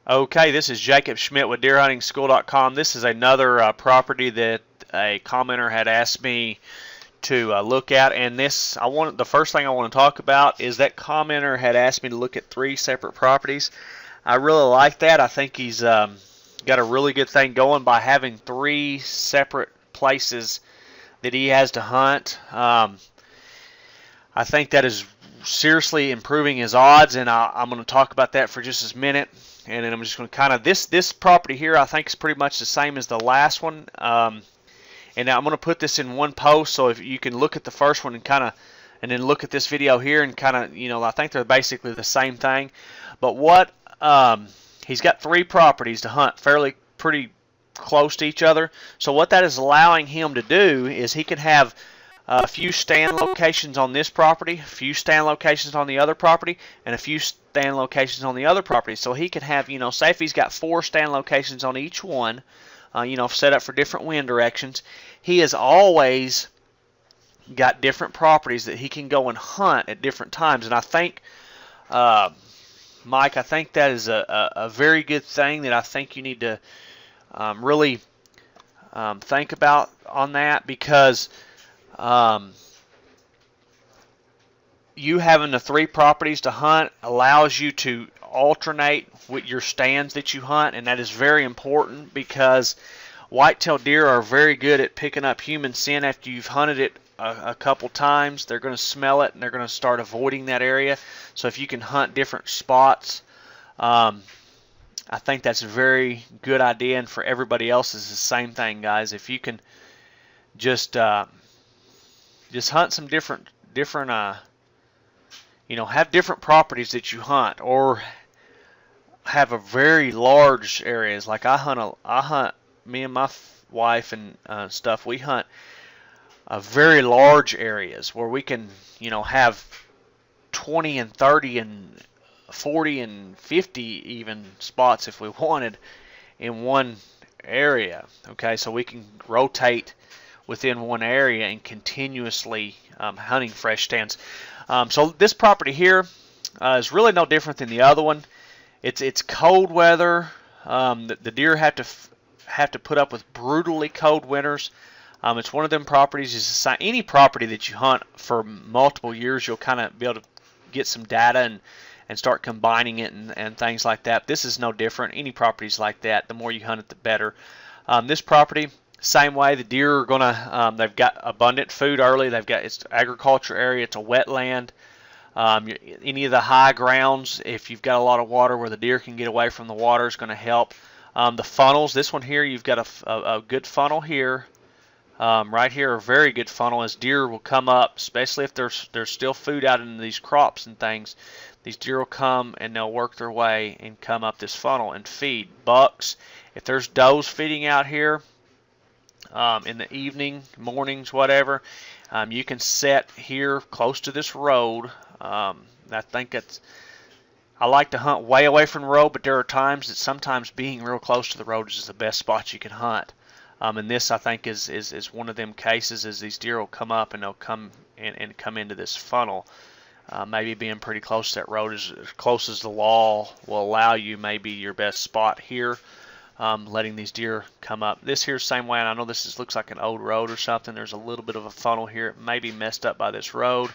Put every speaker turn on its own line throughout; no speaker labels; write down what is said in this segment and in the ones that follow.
Okay, this is Jacob Schmidt with DeerHuntingSchool.com. This is another property that a commenter had asked me to look at, and the first thing I want to talk about is that commenter had asked me to look at 3 separate properties. I really like that. I think he's got a really good thing going by having 3 separate places that he has to hunt. I think that is seriously improving his odds, and I'm going to talk about that for just a minute. And then I'm just going to kind of this property here I think is pretty much the same as the last one. And now I'm going to put this in one post, so if you can look at the first one and then look at this video here and I think they're basically the same thing. But he's got 3 properties to hunt, pretty close to each other. So what that is allowing him to do is he can have a few stand locations on this property, a few stand locations on the other property, and a few stand locations on the other property. So he can have, say if he's got 4 stand locations on each one, set up for different wind directions, he has always got different properties that he can go and hunt at different times. And I think, Mike, I think that is a very good thing that I think you need to really think about on that, because you having the 3 properties to hunt allows you to alternate with your stands that you hunt, and that is very important because whitetail deer are very good at picking up human scent after you've hunted it a couple times. They're going to smell it and they're going to start avoiding that area. So if you can hunt different spots, I think that's a very good idea, and for everybody else is the same thing, guys. If you can just hunt some different have different properties that you hunt, or have a very large areas. Like I hunt, me and my wife and stuff, we hunt very large areas where we can, have 20 and 30 and 40 and 50 even spots if we wanted in one area. Okay, so we can rotate within one area and continuously hunting fresh stands. So this property here is really no different than the other one. It's cold weather. The deer have to put up with brutally cold winters. It's one of them properties. Any property that you hunt for multiple years, you'll kind of be able to get some data and start combining it and things like that. This is no different. Any properties like that, the more you hunt it, the better. This property, same way. The deer are gonna. They've got abundant food early. It's agriculture area. It's a wetland. Any of the high grounds, if you've got a lot of water where the deer can get away from the water, is going to help. The funnels. This one here, you've got a good funnel here. Right here, a very good funnel, as deer will come up, especially if there's still food out in these crops and things. These deer will come and they'll work their way and come up this funnel and feed. Bucks, if there's does feeding out here in the evening, mornings, whatever, you can set here close to this road. I think I like to hunt way away from the road, but there are times that sometimes being real close to the road is the best spot you can hunt. And this, I think, is one of them cases, as these deer will come up and they'll come and come into this funnel. Maybe being pretty close to that road, as close as the law will allow you, maybe your best spot here. Letting these deer come up. This here, same way, and I know this looks like an old road or something. There's a little bit of a funnel here. It may be messed up by this road.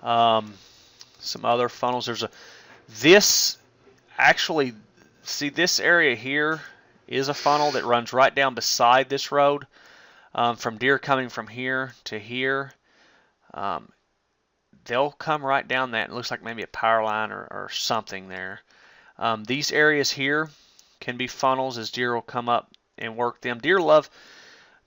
Some other funnels. This area here is a funnel that runs right down beside this road. From deer coming from here to here, they'll come right down that. It looks like maybe a power line or something there. These areas here can be funnels, as deer will come up and work them. Deer love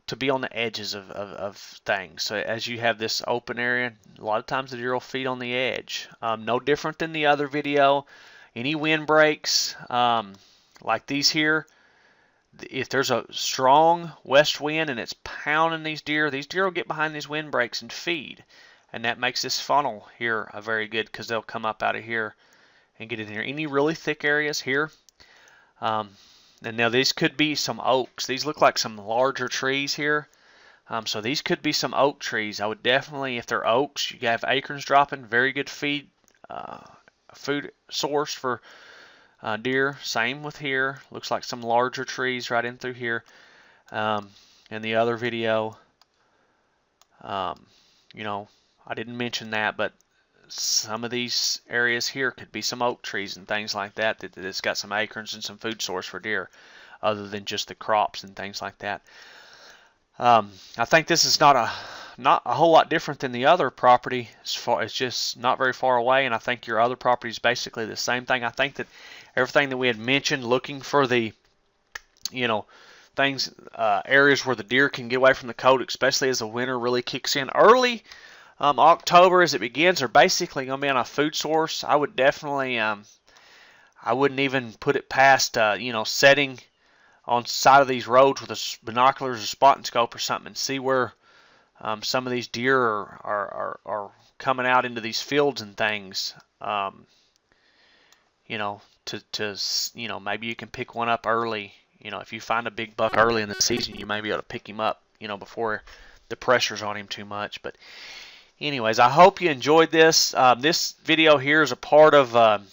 to be on the edges of things. So as you have this open area, a lot of times the deer will feed on the edge. No different than the other video. Any wind breaks, like these here, if there's a strong west wind and it's pounding these deer will get behind these wind breaks and feed. And that makes this funnel here very good, because they'll come up out of here and get in here. Any really thick areas here, and now these could be some oaks. These look like some larger trees here. So these could be some oak trees. I would definitely, if they're oaks, you have acorns dropping. Very good food source for deer. Same with here. Looks like some larger trees right in through here. In the other video, you know, I didn't mention that, but some of these areas here could be some oak trees and things like that that's got some acorns and some food source for deer, other than just the crops and things like that. I think this is not a whole lot different than the other property. It's just not very far away, and I think your other property is basically the same thing. I think that everything that we had mentioned, looking for the, you know, things, areas where the deer can get away from the cold, especially as the winter really kicks in early. October as it begins, are basically going to be on a food source. I would definitely, I wouldn't even put it past, you know, setting on side of these roads with a binoculars or spotting scope or something and see where some of these deer are coming out into these fields and things. You know, to you know, maybe you can pick one up early. You know, if you find a big buck early in the season, you may be able to pick him up, you know, before the pressure's on him too much. But anyways, I hope you enjoyed this. This video here is a part of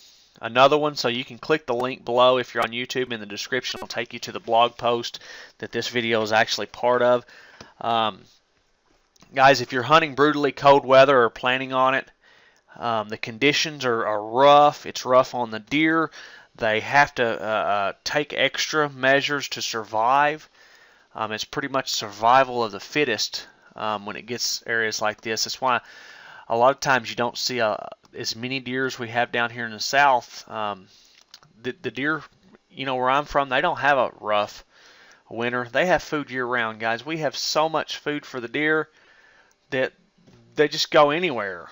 another one, so you can click the link below if you're on YouTube. In the description, it'll take you to the blog post that this video is actually part of. Guys, if you're hunting brutally cold weather or planning on it, the conditions are rough. It's rough on the deer. They have to take extra measures to survive. It's pretty much survival of the fittest when it gets areas like this. That's why a lot of times you don't see as many deer as we have down here in the south. The deer, you know, where I'm from, they don't have a rough winter. They have food year-round, guys. We have so much food for the deer that they just go anywhere.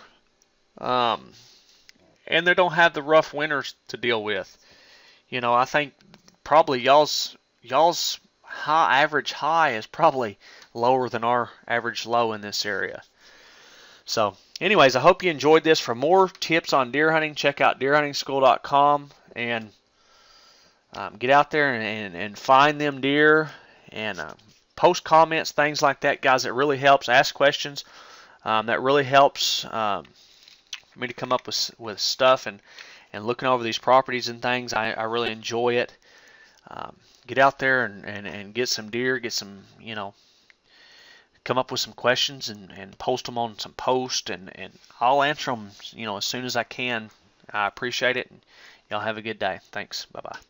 And they don't have the rough winters to deal with. You know, I think probably y'all's average high is probably lower than our average low in this area. So anyways, I hope you enjoyed this. For more tips on deer hunting, check out deerhuntingschool.com and get out there and find them deer and post comments, things like that, guys. It really helps. Ask questions. That really helps for me to come up with stuff and looking over these properties and things. I really enjoy it. Get out there and get some deer, get some, you know, come up with some questions and post them on some posts, and I'll answer them, you know, as soon as I can. I appreciate it. Y'all have a good day. Thanks. Bye-bye.